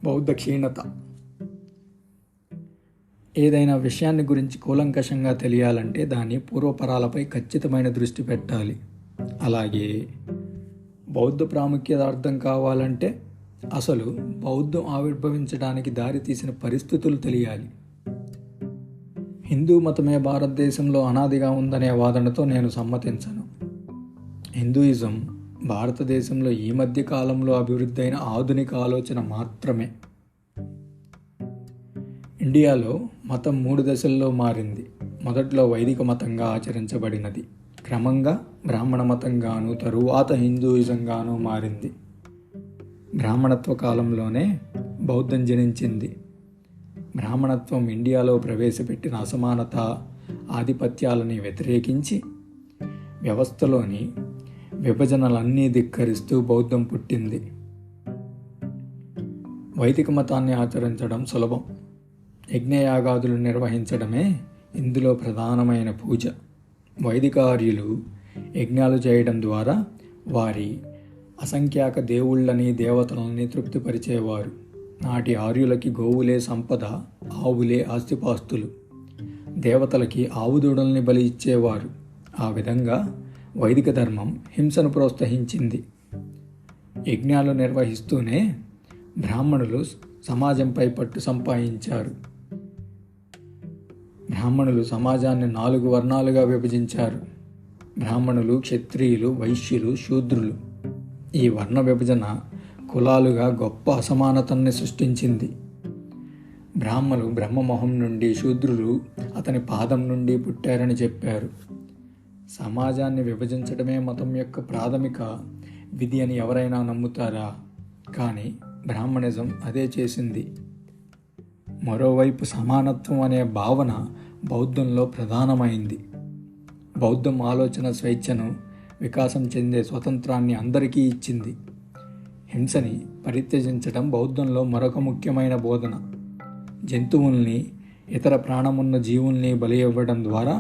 బౌద్ధ క్షీణత. ఏదైనా విషయాన్ని గురించి కూలంకషంగా తెలియాలంటే దాని పూర్వపరాలపై ఖచ్చితమైన దృష్టి పెట్టాలి. అలాగే బౌద్ధ ప్రాముఖ్యత అర్థం కావాలంటే అసలు బౌద్ధం ఆవిర్భవించడానికి దారితీసిన పరిస్థితులు తెలియాలి. హిందూ మతమే భారతదేశంలో అనాదిగా ఉందనే వాదనతో నేను సమ్మతించను. హిందూయిజం భారతదేశంలో ఈ మధ్య కాలంలో అభివృద్ధి అయిన ఆధునిక ఆలోచన మాత్రమే. ఇండియాలో మతం 3 దశల్లో మారింది. మొదట్లో వైదిక మతంగా ఆచరించబడినది, క్రమంగా బ్రాహ్మణ మతంగాను, తరువాత హిందూయిజంగాను మారింది. బ్రాహ్మణత్వ కాలంలోనే బౌద్ధం జనించింది. బ్రాహ్మణత్వం ఇండియాలో ప్రవేశపెట్టిన అసమానత, ఆధిపత్యాలని వ్యతిరేకించి వ్యవస్థలోని విభజనలన్నీ ధిక్కరిస్తూ బౌద్ధం పుట్టింది. వైదిక మతాన్ని ఆచరించడం సులభం. యజ్ఞయాగాదులు నిర్వహించడమే ఇందులో ప్రధానమైన పూజ. వైదిక ఆర్యులు యజ్ఞాలు చేయడం ద్వారా వారి అసంఖ్యాక దేవుళ్ళని, దేవతలని తృప్తిపరిచేవారు. నాటి ఆర్యులకి గోవులే సంపద, ఆవులే ఆస్తిపాస్తులు. దేవతలకి ఆవుదూడల్ని బలి ఇచ్చేవారు. ఆ విధంగా వైదిక ధర్మం హింసను ప్రోత్సహించింది. యజ్ఞాలు నిర్వహిస్తూనే బ్రాహ్మణులు సమాజంపై పట్టు సంపాదించారు. బ్రాహ్మణులు సమాజాన్ని 4 వర్ణాలుగా విభజించారు. బ్రాహ్మణులు, క్షత్రియులు, వైశ్యులు, శూద్రులు. ఈ వర్ణ విభజన కులాలుగా గొప్ప అసమానతల్ని సృష్టించింది. బ్రాహ్మలు బ్రహ్మమొహం నుండి, శూద్రులు అతని పాదం నుండి పుట్టారని చెప్పారు. సమాజాన్ని విభజించడమే మతం యొక్క ప్రాథమిక విధి అని ఎవరైనా నమ్ముతారా? కానీ బ్రాహ్మణిజం అదే చేసింది. మరోవైపు సమానత్వం అనే భావన బౌద్ధంలో ప్రధానమైంది. బౌద్ధం ఆలోచన స్వేచ్ఛను, వికాసం చెందే స్వతంత్రాన్ని అందరికీ ఇచ్చింది. హింసని పరిత్యజించడం బౌద్ధంలో మరొక ముఖ్యమైన బోధన. జంతువుల్ని, ఇతర ప్రాణమున్న జీవుల్ని బలి ఇవ్వడం ద్వారా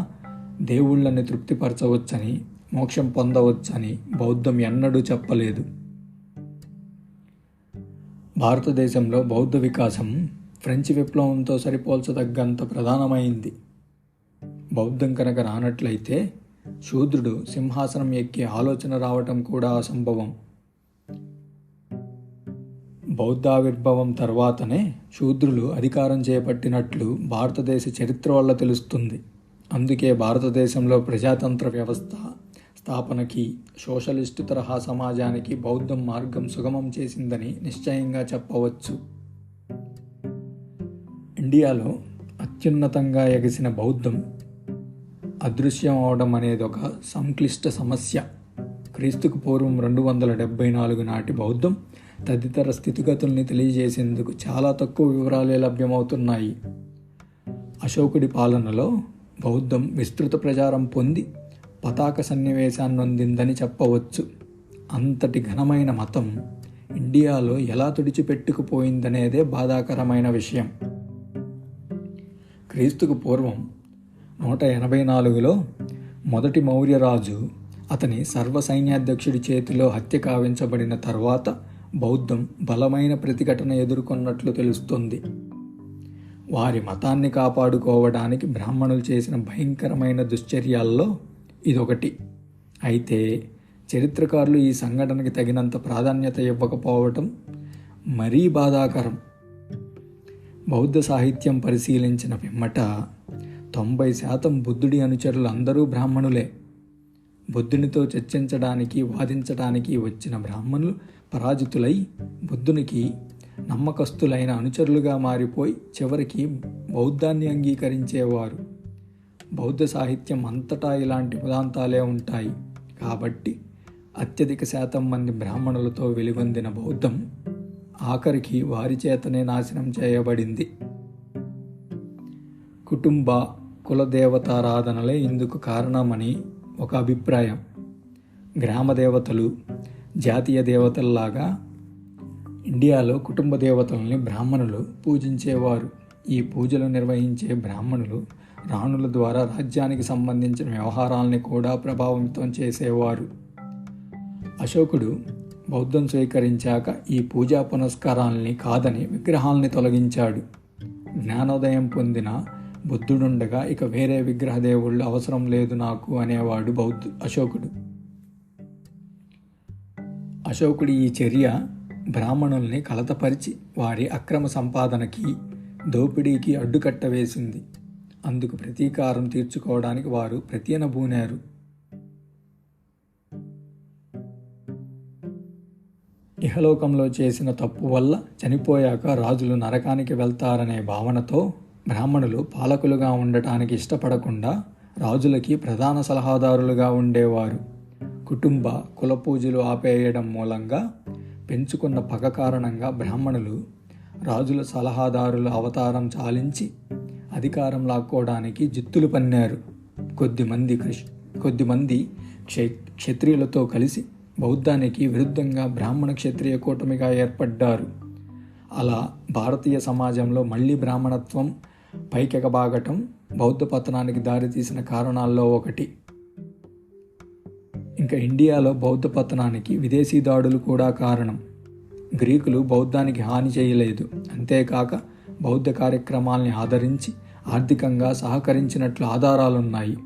దేవుళ్ళని తృప్తిపరచవచ్చని, మోక్షం పొందవచ్చని బౌద్ధం ఎన్నడూ చెప్పలేదు. భారతదేశంలో బౌద్ధ వికాసం ఫ్రెంచ్ విప్లవంతో సరిపోల్చదగ్గంత ప్రధానమైంది. బౌద్ధం కనుక రానట్లయితే శూద్రుడు సింహాసనం ఎక్కే ఆలోచన రావటం కూడా అసంభవం. బౌద్ధావిర్భవం తర్వాతనే శూద్రులు అధికారం చేపట్టినట్లు భారతదేశ చరిత్ర వల్ల తెలుస్తుంది. అందుకే భారతదేశంలో ప్రజాతంత్ర వ్యవస్థ స్థాపనకి, సోషలిస్టు తరహా సమాజానికి బౌద్ధం మార్గం సుగమం చేసిందని నిశ్చయంగా చెప్పవచ్చు. ఇండియాలో అత్యున్నతంగా ఎగసిన బౌద్ధం అదృశ్యం అవడం అనేది ఒక సంక్లిష్ట సమస్య. క్రీస్తుకు పూర్వం 274 నాటి బౌద్ధం తదితర స్థితిగతుల్ని తెలియజేసేందుకు చాలా తక్కువ వివరాలే లభ్యమవుతున్నాయి. అశోకుడి పాలనలో బౌద్ధం విస్తృత ప్రచారం పొంది పతాక సన్నివేశాన్ని పొందిందని చెప్పవచ్చు. అంతటి ఘనమైన మతం ఇండియాలో ఎలా తుడిచిపెట్టుకుపోయిందనేదే బాధాకరమైన విషయం. క్రీస్తుకు పూర్వం 184లో మొదటి మౌర్యరాజు అతని సర్వసైన్యాధ్యక్షుడి చేతిలో హత్య కావించబడిన తర్వాత బౌద్ధం బలమైన ప్రతిఘటన ఎదుర్కొన్నట్లు తెలుస్తుంది. వారి మతాన్ని కాపాడుకోవడానికి బ్రాహ్మణులు చేసిన భయంకరమైన దుశ్చర్యాల్లో ఇదొకటి. అయితే చరిత్రకారులు ఈ సంఘటనకి తగినంత ప్రాధాన్యత ఇవ్వకపోవటం మరీ బాధాకరం. బౌద్ధ సాహిత్యం పరిశీలించిన పిమ్మట 90% బుద్ధుడి అనుచరులు అందరూ బ్రాహ్మణులే. బుద్ధునితో చర్చించడానికి, వాదించడానికి వచ్చిన బ్రాహ్మణులు పరాజితులై బుద్ధునికి నమ్మకస్తులైన అనుచరులుగా మారిపోయి చివరికి బౌద్ధాన్ని అంగీకరించేవారు. బౌద్ధ సాహిత్యం అంతటా ఇలాంటి ఉదాంతాలే ఉంటాయి. కాబట్టి అత్యధిక శాతం మంది బ్రాహ్మణులతో వెలుగొందిన బౌద్ధం ఆఖరికి వారి చేతనే నాశనం చేయబడింది. కుటుంబ, కులదేవతారాధనలే ఇందుకు కారణమని ఒక అభిప్రాయం. గ్రామ దేవతలు, జాతీయ దేవతల్లాగా ఇండియాలో కుటుంబ దేవతల్ని బ్రాహ్మణులు పూజించేవారు. ఈ పూజలు నిర్వహించే బ్రాహ్మణులు రాణుల ద్వారా రాజ్యానికి సంబంధించిన వ్యవహారాలని కూడా ప్రభావితం చేసేవారు. అశోకుడు బౌద్ధం స్వీకరించాక ఈ పూజా పునస్కారాల్ని కాదని విగ్రహాల్ని తొలగించాడు. జ్ఞానోదయం పొందిన బుద్ధుడుండగా ఇక వేరే విగ్రహ దేవుళ్ళు అవసరం లేదు నాకు అనేవాడు అశోకుడు. అశోకుడి ఈ చర్య బ్రాహ్మణుల్ని కలతపరిచి వారి అక్రమ సంపాదనకి, దోపిడీకి అడ్డుకట్ట వేసింది. అందుకు ప్రతీకారం తీర్చుకోవడానికి వారు ప్రతినబూనారు. ఇహలోకంలో చేసిన తప్పు వల్ల చనిపోయాక రాజులు నరకానికి వెళ్తారనే భావనతో బ్రాహ్మణులు పాలకులుగా ఉండటానికి ఇష్టపడకుండా రాజులకి ప్రధాన సలహాదారులుగా ఉండేవారు. కుటుంబ కుల పూజలు ఆపేయడం మూలంగా పెంచుకున్న పగ కారణంగా బ్రాహ్మణులు రాజుల సలహాదారుల అవతారం చాలించి అధికారం లాక్కోవడానికి జిత్తులు పన్నారు. కొద్దిమంది క్షత్రియులతో కలిసి బౌద్ధానికి విరుద్ధంగా బ్రాహ్మణ క్షత్రియ కూటమిగా ఏర్పడ్డారు. అలా భారతీయ సమాజంలో మళ్ళీ బ్రాహ్మణత్వం పైకెగబాగటం బౌద్ధ పతనానికి దారితీసిన కారణాల్లో ఒకటి. ఇంకా ఇండియాలో బౌద్ధ పతనానికి విదేశీ దాడులు కూడా కారణం. గ్రీకులు బౌద్ధానికి హాని చేయలేదు, అంతేకాక బౌద్ధ కార్యక్రమాల్ని ఆదరించి ఆర్థికంగా సహకరించినట్లు ఆధారాలున్నాయి.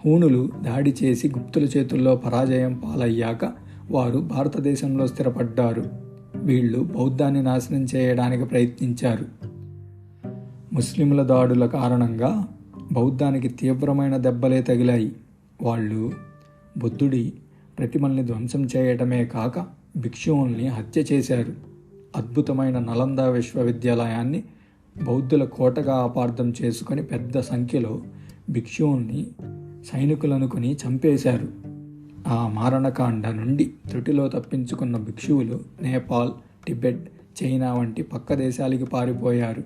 హూణులు దాడి చేసి గుప్తుల చేతుల్లో పరాజయం పాలయ్యాక వారు భారతదేశంలో స్థిరపడ్డారు. వీళ్ళు బౌద్ధాన్ని నాశనం చేయడానికి ప్రయత్నించారు. ముస్లింల దాడుల కారణంగా బౌద్ధానికి తీవ్రమైన దెబ్బలే తగిలాయి. వాళ్ళు బుద్ధుడి ప్రతిమల్ని ధ్వంసం చేయటమే కాక భిక్షువుల్ని హత్య చేశారు. అద్భుతమైన నలంద విశ్వవిద్యాలయాన్ని బౌద్ధుల కోటగా అపార్థం చేసుకొని పెద్ద సంఖ్యలో భిక్షువుల్ని సైనికులనుకుని చంపేశారు. ఆ మారణకాండ నుండి త్రుటిలో తప్పించుకున్న భిక్షువులు నేపాల్, టిబెట్, చైనా వంటి పక్క దేశాలకి పారిపోయారు.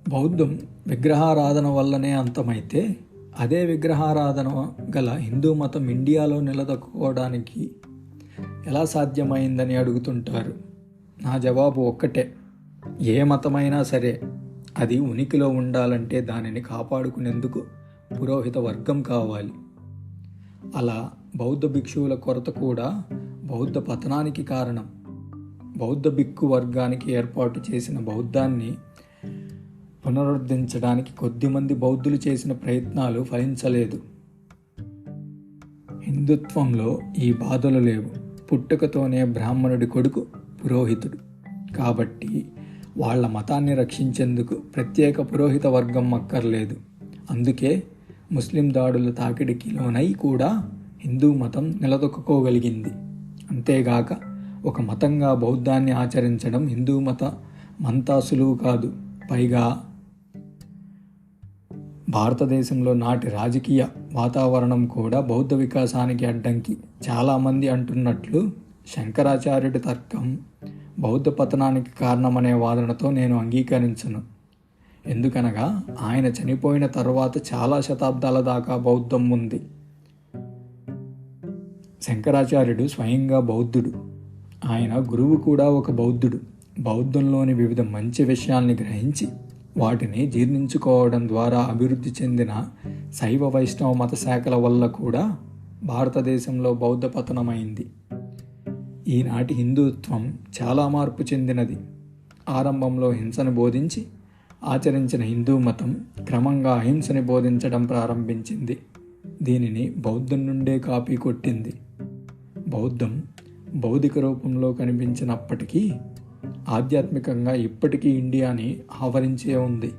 బౌద్ధం విగ్రహారాధన వల్లనే అంతమైతే అదే విగ్రహారాధన గల హిందూ మతం ఇండియాలో నిలదొక్కుకోవడానికి ఎలా సాధ్యమైందని అడుగుతుంటారు. నా జవాబు ఒక్కటే, ఏ మతమైనా సరే అది ఉనికిలో ఉండాలంటే దానిని కాపాడుకునేందుకు పురోహిత వర్గం కావాలి. అలా బౌద్ధ భిక్షువుల కొరత కూడా బౌద్ధ పతనానికి కారణం. బౌద్ధ భిక్కు వర్గానికి ఏర్పాటు చేసిన బౌద్ధాన్ని పునరుద్ధరించడానికి కొద్దిమంది బౌద్ధులు చేసిన ప్రయత్నాలు ఫలించలేదు. హిందుత్వంలో ఈ బాధలు లేవు. పుట్టుకతోనే బ్రాహ్మణుడి కొడుకు పురోహితుడు కాబట్టి వాళ్ళ మతాన్ని రక్షించేందుకు ప్రత్యేక పురోహిత వర్గం అక్కర్లేదు. అందుకే ముస్లిం దాడుల తాకిడికి లోనై కూడా హిందూ మతం నిలదొక్కుకోగలిగింది. అంతేగాక ఒక మతంగా బౌద్ధాన్ని ఆచరించడం హిందూ మతమంతా సులువు కాదు. పైగా భారతదేశంలో నాటి రాజకీయ వాతావరణం కూడా బౌద్ధ వికాసానికి అడ్డంకి. చాలామంది అంటున్నట్లు శంకరాచార్యుడి తర్కం బౌద్ధ పతనానికి కారణమనే వాదనతో నేను అంగీకరించను. ఎందుకనగా ఆయన చనిపోయిన తర్వాత చాలా శతాబ్దాల దాకా బౌద్ధం ఉంది. శంకరాచార్యుడు స్వయంగా బౌద్ధుడు. ఆయన గురువు కూడా ఒక బౌద్ధుడు. బౌద్ధంలోని వివిధ మంచి విషయాల్ని గ్రహించి వాటిని జీర్ణించుకోవడం ద్వారా అభివృద్ధి చెందిన శైవ వైష్ణవ మత శాఖల వల్ల కూడా భారతదేశంలో బౌద్ధ పతనమైంది. ఈనాటి హిందుత్వం చాలా మార్పు చెందినది. ఆరంభంలో హింసను బోధించి ఆచరించిన హిందూ మతం క్రమంగా అహింసని బోధించడం ప్రారంభించింది. దీనిని బౌద్ధం నుండే కాపీ కొట్టింది. బౌద్ధం భౌతిక రూపంలో కనిపించినప్పటికీ ఆధ్యాత్మికంగా ఇప్పటికీ ఇండియాని ఆవరించే ఉంది.